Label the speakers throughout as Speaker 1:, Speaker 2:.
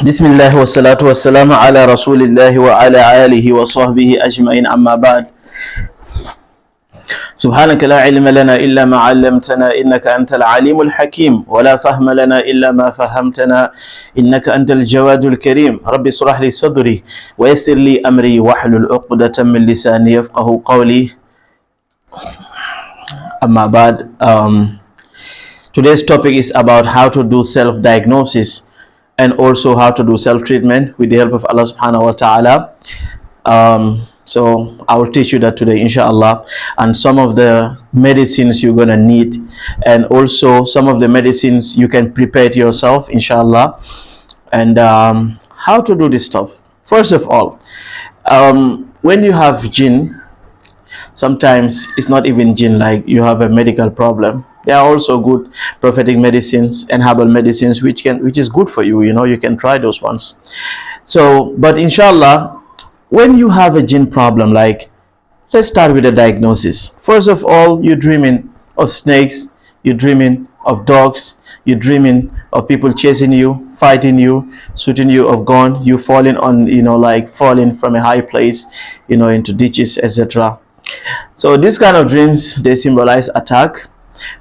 Speaker 1: بسم الله والصلاة والسلام على رسول الله وعلى آله وصحبه أجمعين أما بعد سبحانك لا علم لنا إلا ما علمتنا إنك أنت العليم الحكيم ولا فهم لنا إلا ما فهمتنا إنك أنت الجواد الكريم ربي اشرح لي صدري ويسر لي أمري واحلل عقدة من لساني يفقه قولي أما بعد Today's topic is about how to do self-diagnosis and also how to do self-treatment with the help of Allah subhanahu wa ta'ala. So I will teach you that today, inshallah, and some of the medicines you're going to need, and also some of the medicines you can prepare it yourself, inshallah, and how to do this stuff. First of all, when you have jinn, sometimes it's not even jinn, like you have a medical problem. There are also good prophetic medicines and herbal medicines which is good for you. You can try those ones. So, but inshallah, when you have a jinn problem, like, let's start with a diagnosis. First of all, you're dreaming of snakes, you're dreaming of dogs, you're dreaming of people chasing you, fighting you, shooting you of gun, you falling on, like falling from a high place, into ditches, etc. So these kind of dreams, they symbolize attack.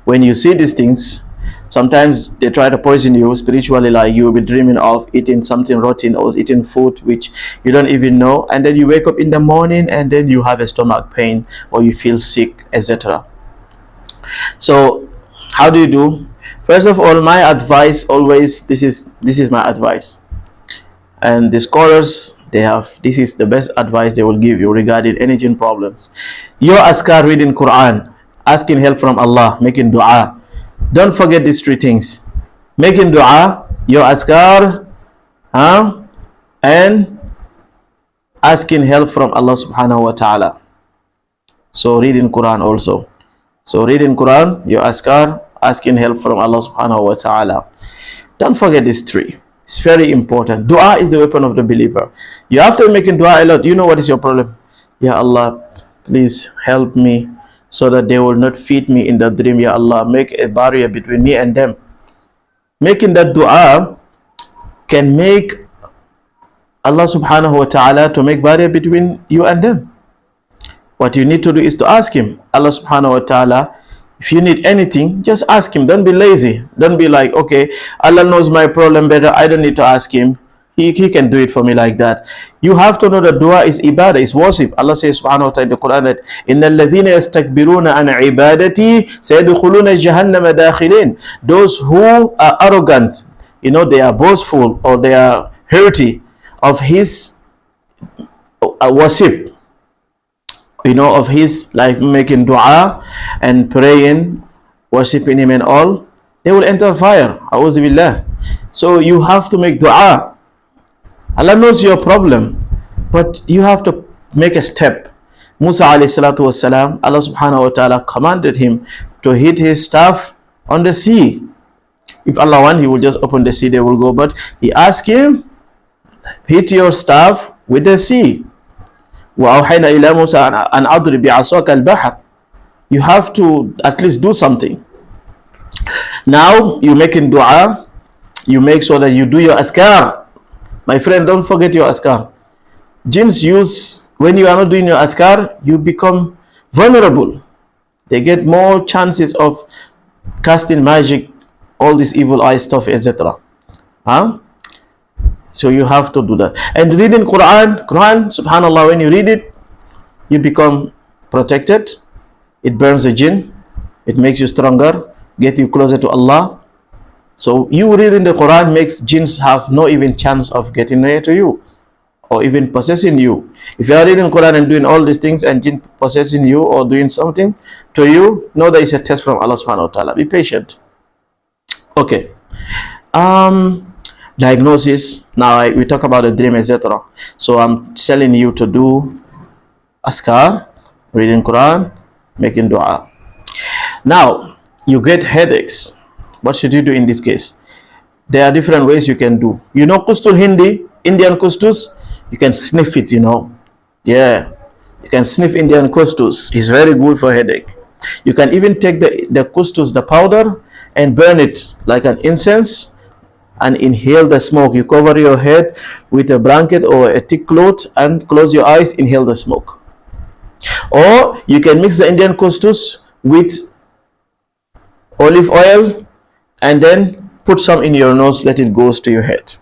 Speaker 1: When you see these things, sometimes they try to poison you spiritually, like you'll be dreaming of eating something rotten or eating food which you don't even know, and then you wake up in the morning and then you have a stomach pain or you feel sick, etc. So how do you do? First of all, my advice always, this is my advice, and the scholars, this is the best advice they will give you regarding any jinn problems. Your askar, reading Quran, asking help from Allah, making dua. Don't forget these three things: making dua, your askar, and asking help from Allah subhanahu wa ta'ala. So reading Quran also. So reading Quran, your askar, asking help from Allah subhanahu wa ta'ala. Don't forget these three. It's very important. Dua is the weapon of the believer. You have to be making dua a lot. You know what is your problem? Ya Allah, please help me so that they will not feed me in the dream. Ya Allah, make a barrier between me and them. Making that dua can make Allah subhanahu wa ta'ala to make barrier between you and them. What you need to do is to ask him, Allah subhanahu wa ta'ala, if you need anything, just ask him. Don't be lazy. Don't be like, okay, Allah knows my problem better, I don't need to ask him. He can do it for me, like that. You have to know that dua is ibadah, is worship. Allah says subhanahu wa ta'ala in the Quran that innal ladhina yastakbiruna an ibadati sayadkhuluna jahannama dakhilin. Those who are arrogant, they are boastful or they are haughty of his worship, of his, like making dua and praying, worshiping him and all, they will enter fire. A'udhu billah. So you have to make dua. Allah knows your problem, but you have to make a step. Musa alayhi salatu wasalam, Allah subhanahu wa ta'ala commanded him to hit his staff on the sea. If Allah wants, he will just open the sea, they will go. But he asked him, hit your staff with the sea. وَأَوْحَيْنَا إِلَى مُوسَىٰ أَنْ أَضْرِبْ بِعَصَاكَ الْبَحْرَ. You have to at least do something. Now you making dua, you make sure that you do your askar. My friend, don't forget your askar. Jinns use, when you are not doing your askar, you become vulnerable. They get more chances of casting magic, all this evil eye stuff, etc. So you have to do that. And reading Quran, subhanallah, when you read it, you become protected. It burns the jinn, it makes you stronger, get you closer to Allah. So you reading the Quran makes jinns have no even chance of getting near to you or even possessing you. If you are reading Quran and doing all these things and jinn possessing you or doing something to you, know that it's a test from Allah subhanahu wa ta'ala. Be patient. Okay. Diagnosis. Now we talk about the dream, etc. So I'm telling you to do askar, reading Quran, making dua. Now you get headaches. What should you do in this case? There are different ways you can do. Kustul Hindi, Indian kustus, you can sniff it, Yeah, you can sniff Indian kustus. It's very good for headache. You can even take the kustus, the powder, and burn it like an incense and inhale the smoke. You cover your head with a blanket or a thick cloth and close your eyes, inhale the smoke. Or you can mix the Indian couscous with olive oil and then put some in your nose, let it goes to your head.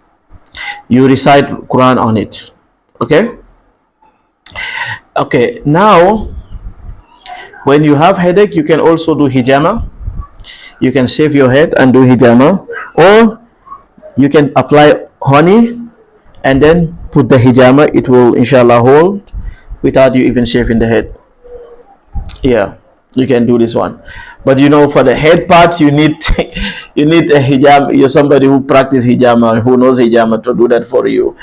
Speaker 1: You recite Quran on it. Okay? Okay, now when you have headache, you can also do hijama. You can shave your head and do hijama, or you can apply honey and then put the hijama. It will inshallah hold without you even shaving the head. Yeah, you can do this one, but you know, for the head part, you need you need a hijama. You're somebody who practice hijama, who knows hijama, to do that for you.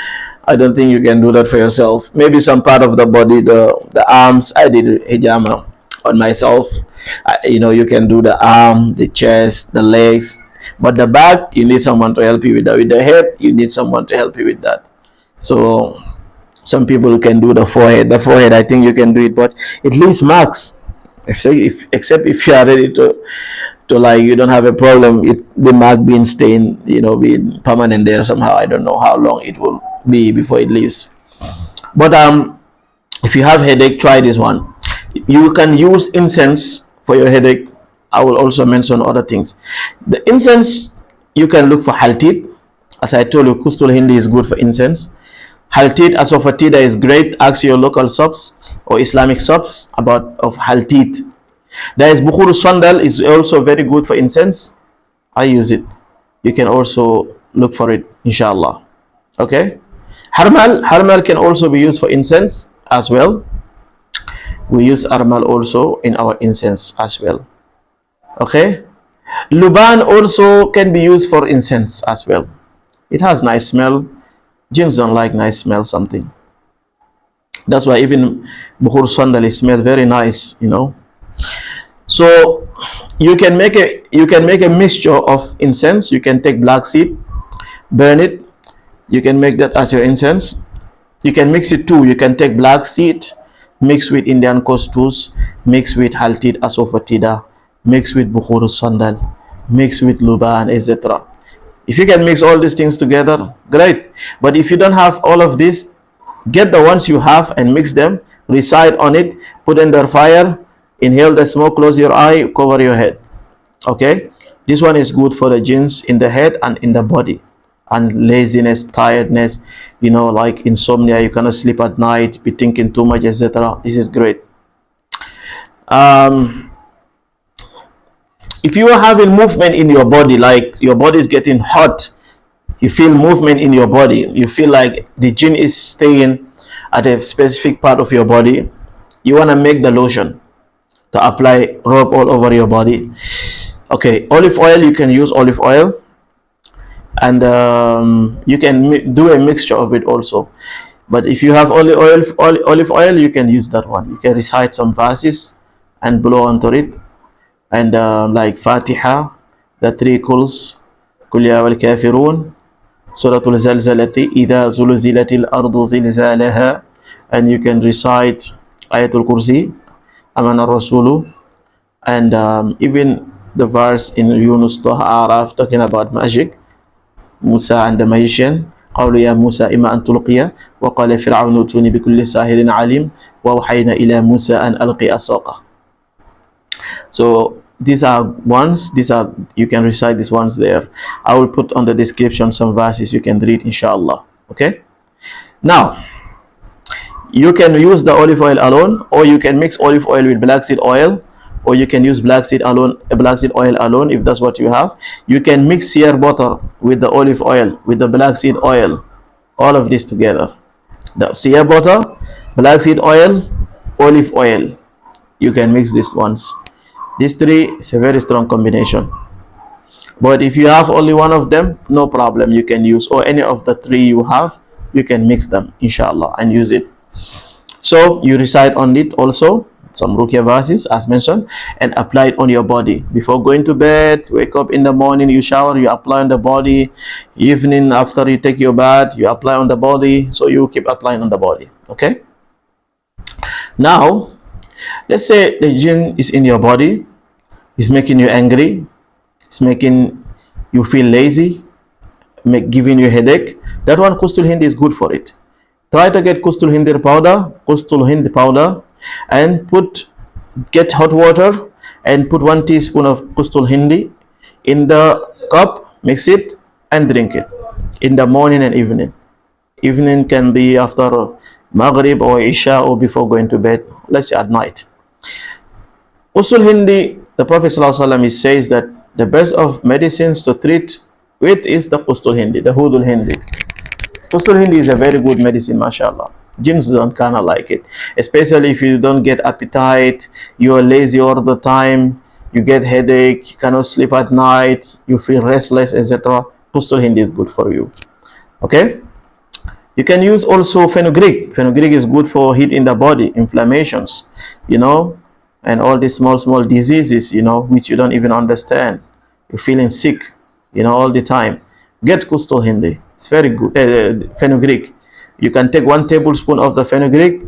Speaker 1: I don't think you can do that for yourself. Maybe some part of the body, the arms. I did hijama on myself. You know, you can do the arm, the chest, the legs, but the back, you need someone to help you with that. With the head, you need someone to help you with that. So some people can do the forehead. The forehead, I think you can do it, but it leaves marks. Except if you are ready to like, you don't have a problem, the mark being stained, you know, being permanent there somehow. I don't know how long it will be before it leaves. But if you have headache, try this one. You can use incense for your headache. I will also mention other things. The incense, you can look for haltid. As I told you, kustul hindi is good for incense. Haltid asofatida is great. Ask your local shops or Islamic shops about of haltid. There is bukhur sandal, is also very good for incense. I use it. You can also look for it, inshallah. Okay. Harmal can also be used for incense as well. We use harmal also in our incense as well. Okay. Luban also can be used for incense as well. It has nice smell. Jinns don't like nice smell something. That's why even bukhur sandal smell very nice, you know. So you can make a mixture of incense. You can take black seed, burn it. You can make that as your incense. You can mix it too. You can take black seed, mix with Indian couscous, mix with haltid asofatida, mix with bukhur sandal, mix with luban, etc. If you can mix all these things together, great. But if you don't have all of this, get the ones you have and mix them, recite on it, put under fire, inhale the smoke, close your eye, cover your head. Okay, this one is good for the jinns in the head and in the body, and laziness, tiredness, you know, like insomnia, you cannot sleep at night, be thinking too much, etc. This is great. If you are having movement in your body, like your body is getting hot, you feel movement in your body, you feel like the jinn is staying at a specific part of your body, you want to make the lotion to apply, rub all over your body. Okay, olive oil, you can use olive oil, and you can do a mixture of it also. But if you have olive oil, you can use that one. You can recite some verses and blow onto it, and like Fatiha, the 3 Quls, Qul ya wal kafirun, Suratul Zalzalati, Idha zulzilatil ardu zilzalaha, and you can recite Ayatul Kursi, Amana Rasulu, and even the verse in Yunus Taha Araf talking about magic, Musa and the magician. قالوا يا موسى إما أن تلقي وقال فرعون ائتوني بكل ساحر عليم وأوحينا إلى موسى أن ألقي عصاك. So these are ones, you can recite these ones there. I will put on the description some verses you can read, inshallah. Okay, now you can use the olive oil alone, or you can mix olive oil with black seed oil, or you can use black seed oil alone if that's what you have. You can mix sear butter with the olive oil, with the black seed oil, all of this together. The sear butter, black seed oil, olive oil, you can mix these ones. These 3 is a very strong combination. But if you have only one of them, no problem, you can use, or any of the 3 you have, you can mix them, inshallah, and use it. So you recite on it also some Ruqyah verses as mentioned, and apply it on your body before going to bed. Wake up in the morning, you shower, you apply on the body. Evening, after you take your bath, you apply on the body. So you keep applying on the body. Okay, now let's say the jinn is in your body, it's making you angry, it's making you feel lazy, giving you headache, that one Qustul Hindi is good for it. Try to get Qustul Hindi powder, and get hot water and put 1 teaspoon of Qustul Hindi in the cup, mix it and drink it in the morning and evening. Evening can be after Maghrib or Isha or before going to bed, let's say at night. Usul Hindi, the Prophet ﷺ says that the best of medicines to treat with is the Qustul Hindi, the Hudul Hindi. Qustul Hindi is a very good medicine, mashallah. Gyms don't kind of like it, especially if you don't get appetite, you are lazy all the time, you get headache, you cannot sleep at night, you feel restless, etc. Qustul Hindi is good for you. Okay. You can use also fenugreek. Fenugreek is good for heat in the body, inflammations, and all these small diseases, which you don't even understand. You're feeling sick, all the time. Get Qustul Hindi. It's very good. Fenugreek. You can take 1 tablespoon of the fenugreek.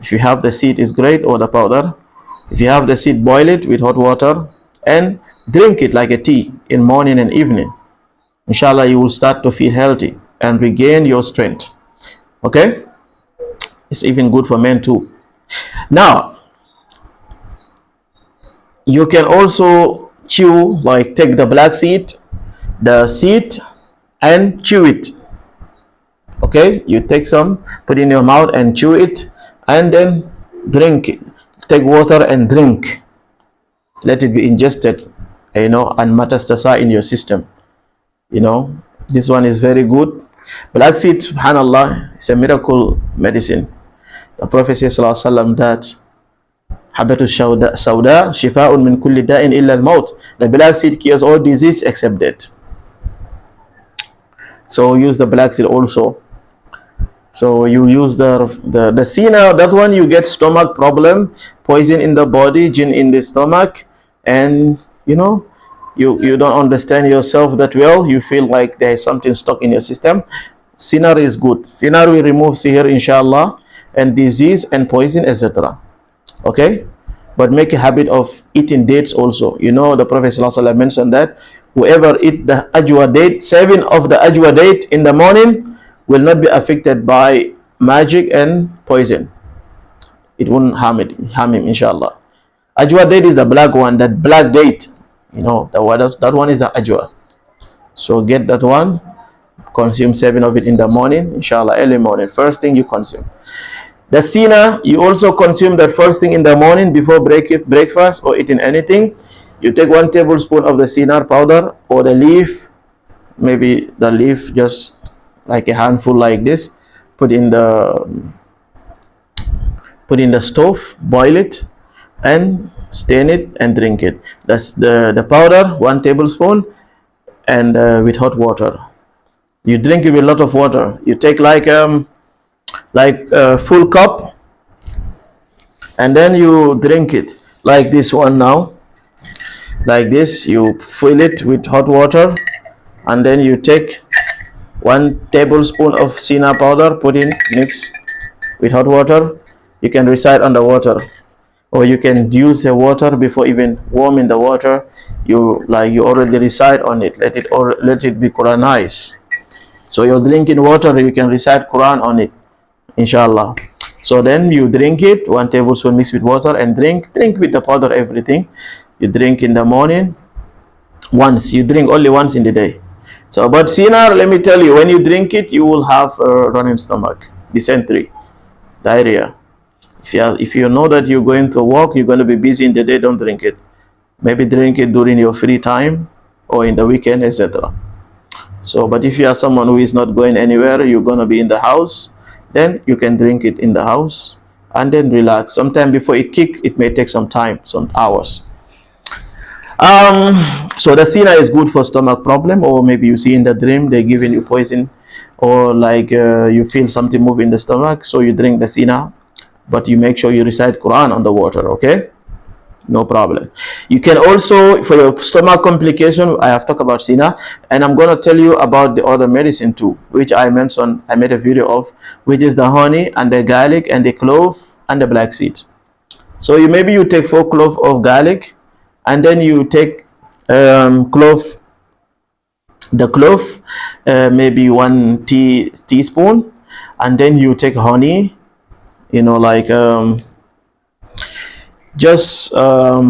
Speaker 1: If you have the seed, it's great, or the powder. If you have the seed, boil it with hot water and drink it like a tea in morning and evening. Inshallah, you will start to feel healthy and regain your strength. Okay, it's even good for men too. Now, you can also chew, like take the black seed, and chew it. Okay, you take some, put in your mouth and chew it, and then drink it. Take water and drink. Let it be ingested, and metastasize in your system. This one is very good. Black seed, subhanallah, is a miracle medicine. The Prophet says that habatu sauda shifa'un min kulli da'in illa al-maut. The black seed cures all disease except death. So use the black seed also. So you use the sina, that one you get stomach problem, poison in the body, jinn in the stomach, and you don't understand yourself that well, you feel like there is something stuck in your system. Sinar is good. Sinar will remove sihr, inshallah, and disease and poison, etc. Okay, but make a habit of eating dates also. The Prophet ﷺ mentioned that whoever eat the ajwa date, 7 of the ajwa date in the morning, will not be affected by magic and poison. It won't harm him, inshallah. Ajwa date is the black one, that black date. That one is the ajwa. So get that one, consume 7 of it in the morning, inshallah, early morning, first thing you consume. The sina, you also consume that first thing in the morning before breakfast or eating anything. You take 1 tablespoon of the sinar powder, or the leaf, maybe the leaf just like a handful like this, put in the stove, boil it and stain it and drink it. That's the powder, 1 tablespoon, and with hot water. You drink it with a lot of water. You take like a full cup, and then you drink it like this one now, like this. You fill it with hot water, and then you take 1 tablespoon of sina powder, put in, mix with hot water. You can recite on the water, or you can use the water before even warming the water. You already recite on it. Let it be Quranized. So you're drinking water, you can recite Quran on it, inshallah. So then you drink it, 1 tablespoon mixed with water, and drink with the powder, everything. You drink in the morning once. You drink only once in the day. So, but sinar, let me tell you, when you drink it, you will have a running stomach, dysentery, diarrhea. If you know that you're going to work, you're going to be busy in the day, don't drink it. Maybe drink it during your free time or in the weekend, etc. So, but if you are someone who is not going anywhere, you're going to be in the house, then you can drink it in the house and then relax. Sometime before it kick, it may take some time, some hours. So the sina is good for stomach problem, or maybe you see in the dream they're giving you poison, or like you feel something move in the stomach, so you drink the sina, but you make sure you recite Quran on the water. Okay, no problem. You can also, for your stomach complication, I have talked about sina, and I'm going to tell you about the other medicine too, which I mentioned, I made a video of, which is the honey and the garlic and the clove and the black seed. So maybe you take 4 cloves of garlic, and then you take clove the clove, maybe 1 teaspoon, and then you take honey, you know, like just not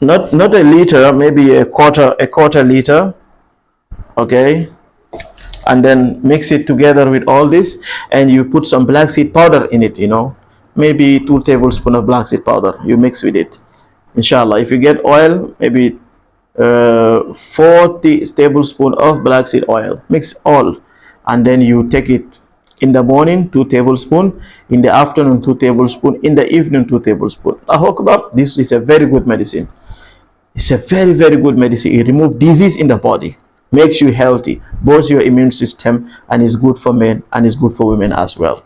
Speaker 1: a liter, maybe a quarter liter, okay, and then mix it together with all this, and you put some black seed powder in it, you know, maybe 2 tablespoons of black seed powder, you mix with it, inshallah. If you get oil, maybe 40 tablespoons of black seed oil, mix all, and then you take it in the morning 2 tablespoons, in the afternoon 2 tablespoons, in the evening 2 tablespoons. This is a very good medicine. It's a very, very good medicine. It removes disease in the body, makes you healthy, boosts your immune system, and is good for men and is good for women as well.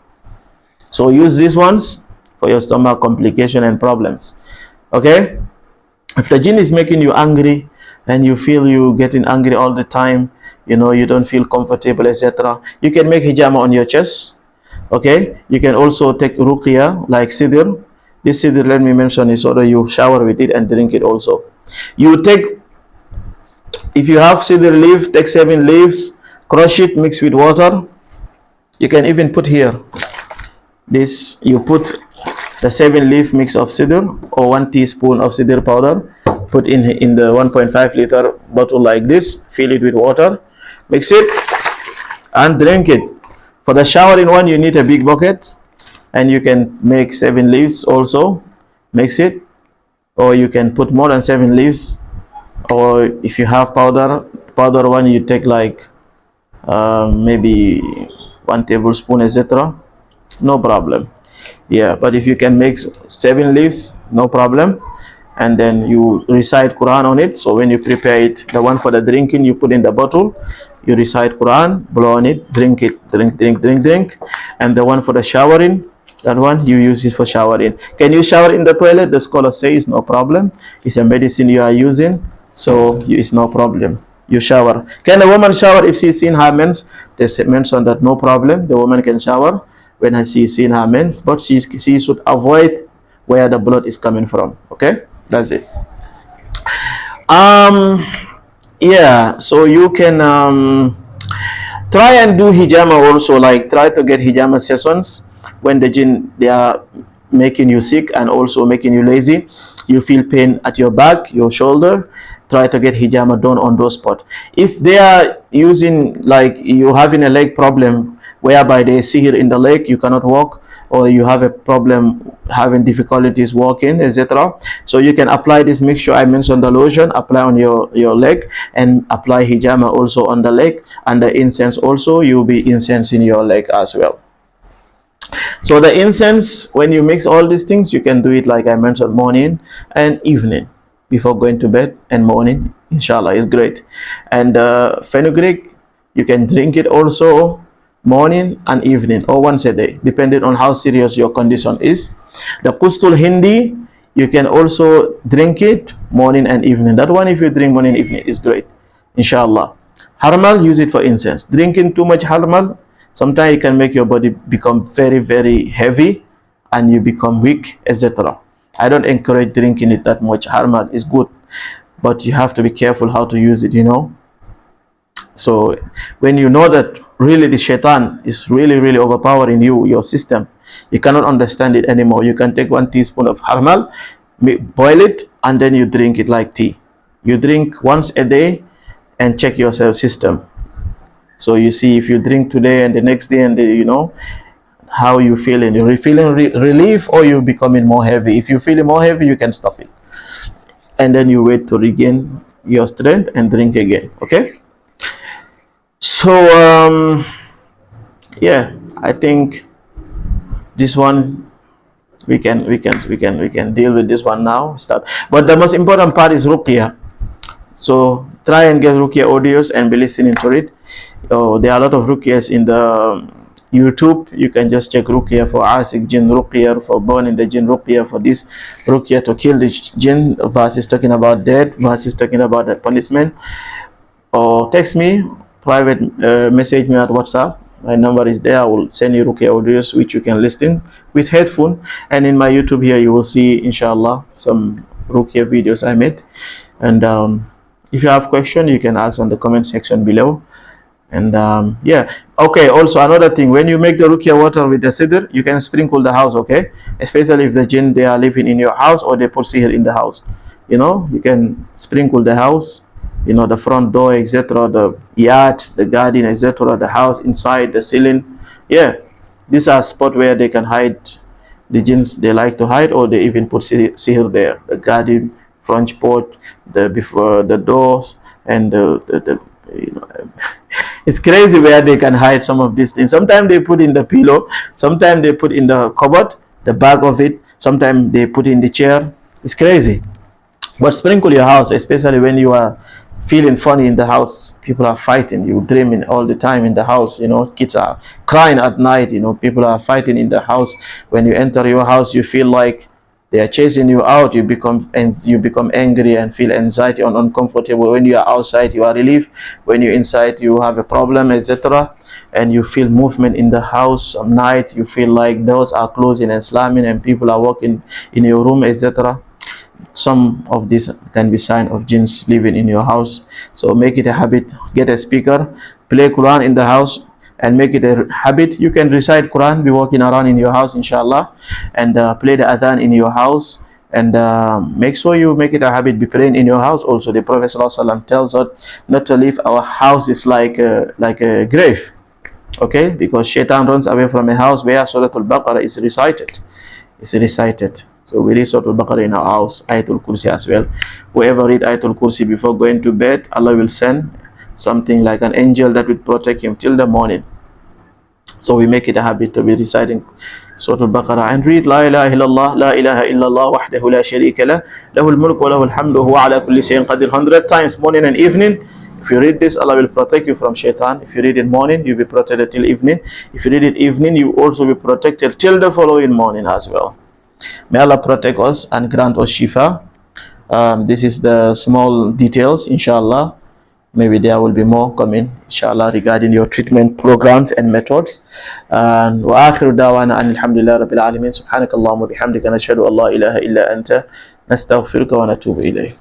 Speaker 1: So use these ones for your stomach complication and problems. Okay? If the jinn is making you angry and you feel you getting angry all the time, you know, you don't feel comfortable, etc., you can make hijama on your chest. Okay, you can also take ruqyah like sidr. This sidr, let me mention, is so that you shower with it and drink it also. You take, if you have sidr leaf, take 7 leaves, crush it, mix with water. You can even put here this, you put the 7-leaf mix of sidr or 1 teaspoon of sidr powder, put in the 1.5 liter bottle like this, fill it with water, mix it and drink it. For the showering one, you need a big bucket, and you can make 7 leaves also, mix it, or you can put more than 7 leaves, or if you have powder one, you take like maybe 1 tablespoon, etc., no problem. Yeah, but if you can make 7 leaves, no problem. And then you recite Quran on it. So when you prepare it, the one for the drinking, you put in the bottle, you recite Quran, blow on it, drink it, drink. And the one for the showering, that one you use it for showering. Can you shower in the toilet? The scholar says no problem. It's a medicine you are using, so it's no problem. You shower. Can a woman shower if she's seen her mens? They mention that no problem. The woman can shower when she's seen her mens, but she should avoid where the blood is coming from. Okay, that's it. Yeah, so you can try and do hijama also, like try to get hijama sessions when the jinn, they are making you sick and also making you lazy. You feel pain at your back, your shoulder, try to get hijama done on those spots. If they are using, like you having a leg problem whereby they see here in the leg you cannot walk, or you have a problem having difficulties walking, etc., so you can apply this mixture I mentioned, the lotion, apply on your leg, and apply hijama also on the leg, and the incense also, you'll be incense in your leg as well. So the incense, when you mix all these things, you can do it like I mentioned, morning and evening before going to bed, and morning, inshallah, is great. And fenugreek, you can drink it also morning and evening, or once a day, depending on how serious your condition is. The Qustul Hindi, you can also drink it morning and evening. That one, if you drink morning and evening, is great, inshallah. Harmal, use it for incense. Drinking too much harmal, sometimes it can make your body become very, very heavy and you become weak, etc. I don't encourage drinking it that much. Harmal is good, but you have to be careful how to use it, you know. So when you know that really the shaitan is really, really overpowering your system, you cannot understand it anymore, you can take 1 teaspoon of harmal, boil it, and then you drink it like tea. You drink once a day and check your system. So you see if you drink today and the next day, and you know how you feeling. You're feeling relief, or you becoming more heavy. If you're feeling more heavy, you can stop it, and then you wait to regain your strength and drink again. Okay. So yeah, I think this one we can deal with this one now. Start, but the most important part is ruqyah. So try and get ruqyah audios and be listening to it. There are a lot of ruqyahs in the YouTube. You can just check ruqyah for asik jinn, ruqyah for burning the jinn, ruqyah for this, ruqyah to kill the jinn, verses talking about death, verses talking about the punishment. Or text me, private message me at WhatsApp. My number is there. I will send you ruqyah audios which you can listen with headphone. And in my YouTube here, you will see, inshallah, some ruqyah videos I made. And If you have question, you can ask on the comment section below. And yeah, okay, also another thing, when you make the ruqyah water with the sidr, you can sprinkle the house, okay, especially if the jinn, they are living in your house or they put sihr in the house. You know, you can sprinkle the house, you know, the front door, etc., the yard, the garden, etc., the house, inside the ceiling. Yeah, these are spots where they can hide the jinns they like to hide, or they even put sihr there, the garden, front porch, the before the doors, and the you know, it's crazy where they can hide some of these things. Sometimes they put in the pillow, sometimes they put in the cupboard, the back of it, sometimes they put in the chair. It's crazy. But sprinkle your house, especially when you are feeling funny in the house. People are fighting, you dreaming all the time in the house, you know, kids are crying at night, you know, people are fighting in the house. When you enter your house, you feel like they are chasing you out. You become angry and feel anxiety and uncomfortable. When you are outside, you are relieved. When you're inside, you have a problem, etc. And you feel movement in the house at night. You feel like doors are closing and slamming and people are walking in your room, etc. Some of these can be sign of jinns living in your house. So make it a habit. Get a speaker, play Quran in the house, and make it a habit. You can recite Quran, be walking around in your house, inshallah, and play the adhan in your house. And make sure you make it a habit, be praying in your house. Also, the Prophet ﷺ tells us not to leave our house is like a grave, okay, because shaitan runs away from a house where Surah Al-Baqarah is recited. So we read Surah Al-Baqarah in our house, Ayatul Kursi as well. Whoever read Ayatul Kursi before going to bed, Allah will send something like an angel that will protect him till the morning. So we make it a habit to be reciting Surah Al-Baqarah and read La ilaha illallah, La ilaha illallah, wahdahu la sharika lah, lahul mulk wa lahul hamdu, huwa ala kulli shay'in qadir, 100 times, morning and evening. If you read this, Allah will protect you from shaitan. If you read it morning, you'll be protected till evening. If you read it evening, you also be protected till the following morning as well. May Allah protect us and grant us shifa. This is the small details, inshallah. Maybe there will be more coming, inshallah, regarding your treatment programs and methods. And وآخر دعوانا أن الحمد لله رب العالمين سبحانك اللهم وبحمدك نشهد أن لا إله إلا أنت نستغفرك ونتوب إليك.